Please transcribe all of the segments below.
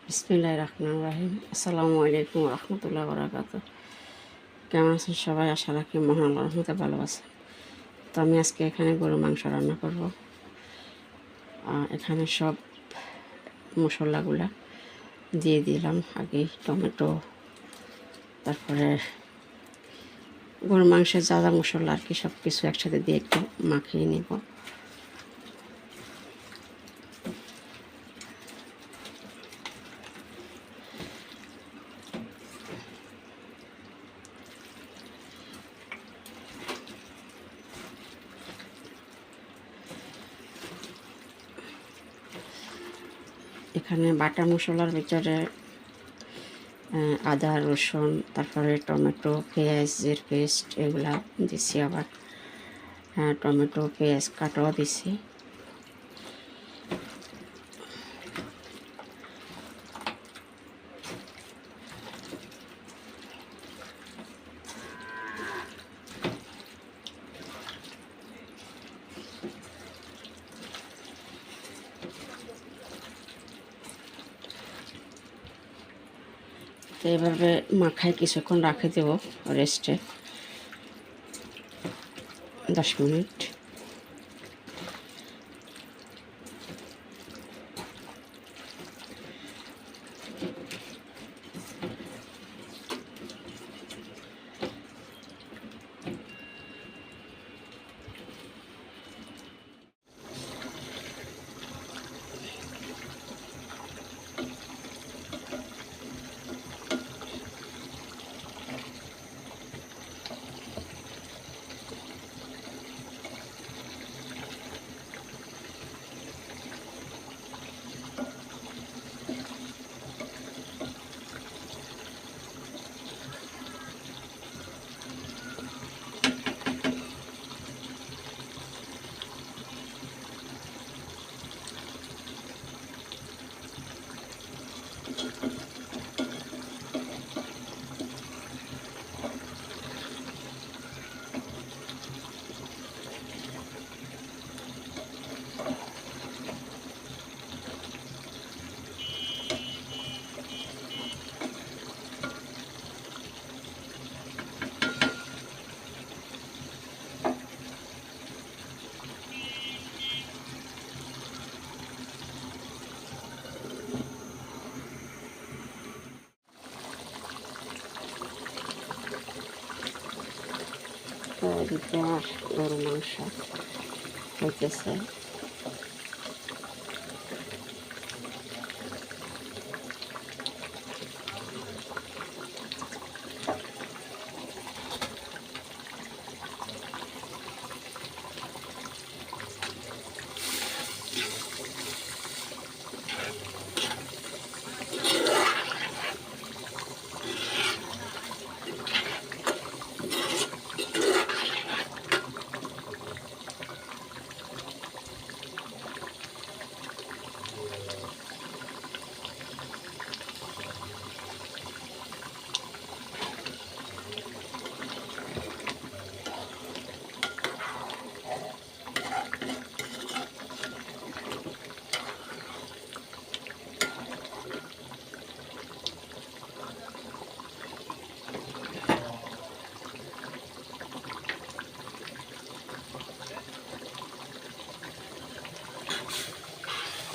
বিসমিল্লাহির রহমানির রহিম। আসসালামু আলাইকুম রহমতুল্লাহ বারাকাতুহু। কেমন আছেন সবাই? আশা রাখি মহান আল্লাহর রহমতে ভালো আছেন। তো আমি আজকে এখানে গরুর মাংস রান্না করব। এখানে সব মশলাগুলা দিয়ে দিলাম আগে, টমেটো, তারপরে গরুর মাংসের যা যা মশলা আর কি সব কিছু একসাথে দিয়ে একটু মাখিয়ে নেব। এখানে বাটা মশলার ভিতরে আদা, রসুন, তারপরে টমেটো, পেঁয়াজের পেস্ট এগুলা দিছি। আবার টমেটো, পেঁয়াজ কাটাও দিছি। তো এভাবে মাখায় কিছুক্ষণ রাখে দেব রেস্টে, 10 মিনিট। তো এদিকে আমার গরু মাংস হইতেছে।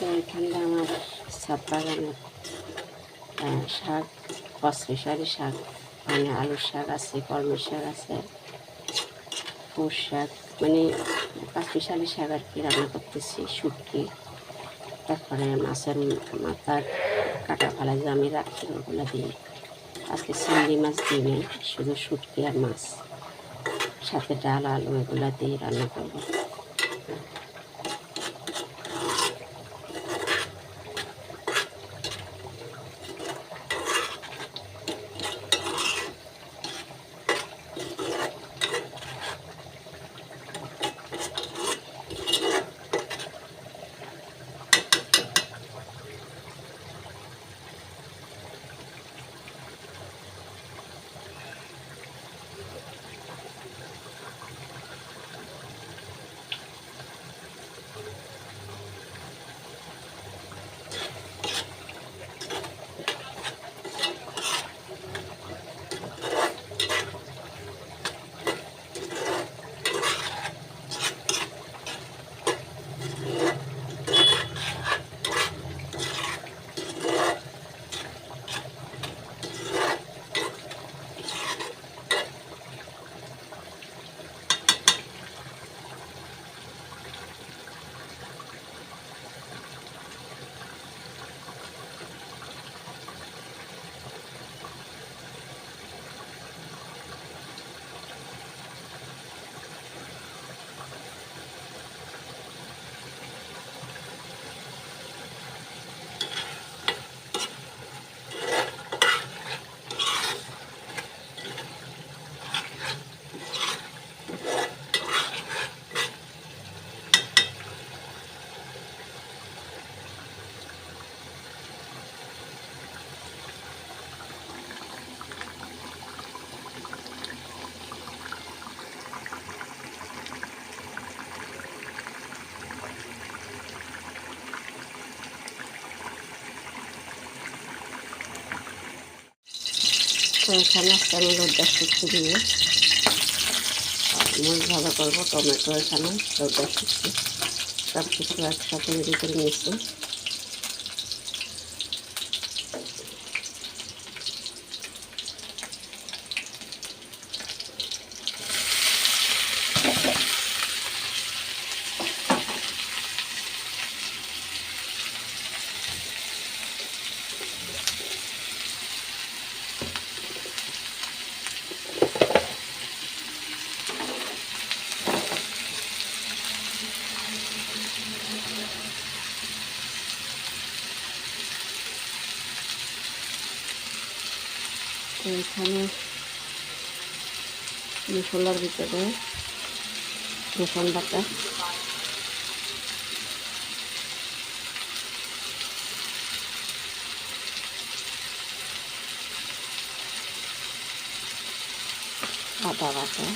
তো এখানে আমার ছাদ বাগানের শাক, পাঁচমিশালি শাক, মানে আলুর শাক আছে, কলমের শাক আছে, পুঁই শাক, মানে পাঁচমিশালি শাক আর কি রান্না করতেছি। শুটকি, তারপরে মাছের মাথার কাটা ফালা যে আমি রাখি ওগুলো দিয়ে। আজকে চিংড়ি মাছ দিই, শুধু শুটকি আর মাছ, সাথে ডাল, আলু এগুলো দিয়ে রান্না করবো। এখানে আজকে আমি লোডটা শুকতে দিয়ে মরিচ ভাজা করবো, টমেটো এখানে লোডটা শুকতে সব কিছু একসাথে রেডি করে নিয়েছি। তো এখানে মশলার ভিতরে রসুন বাটা, আদা বাটা,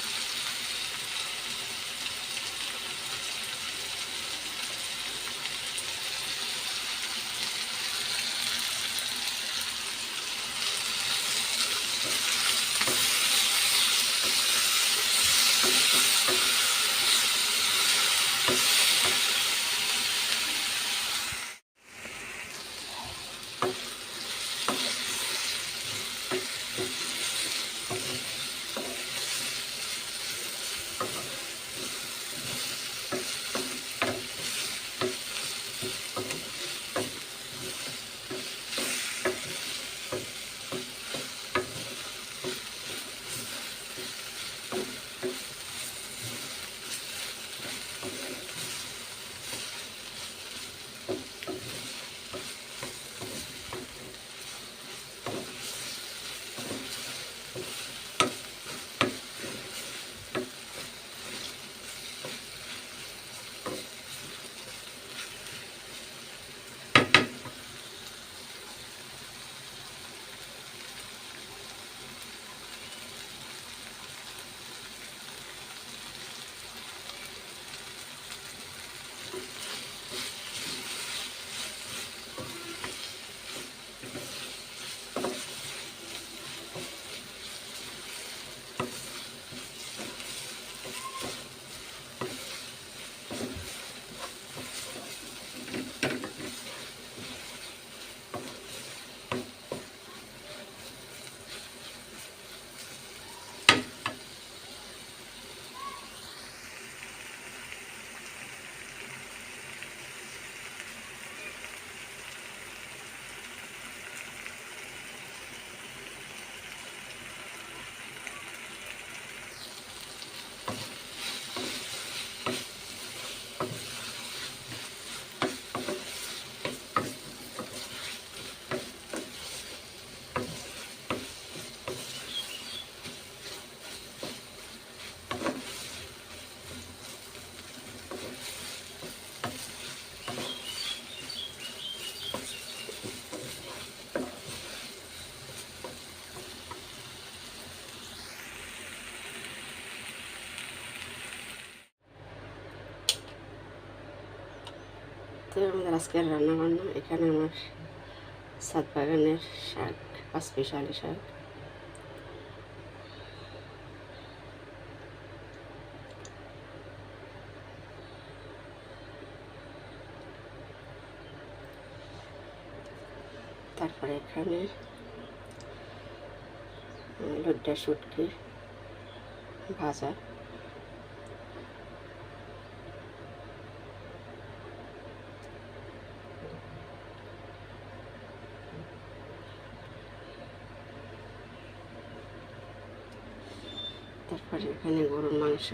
তো আমাদের আজকের রান্না বান্না এখানে আমার ছাদ বাগানের শাক, পাঁচমিশালি শাক, তারপরে এখানে লোডটা শুটকি ভাজা, তারপরে এখানে গরুর মাংস,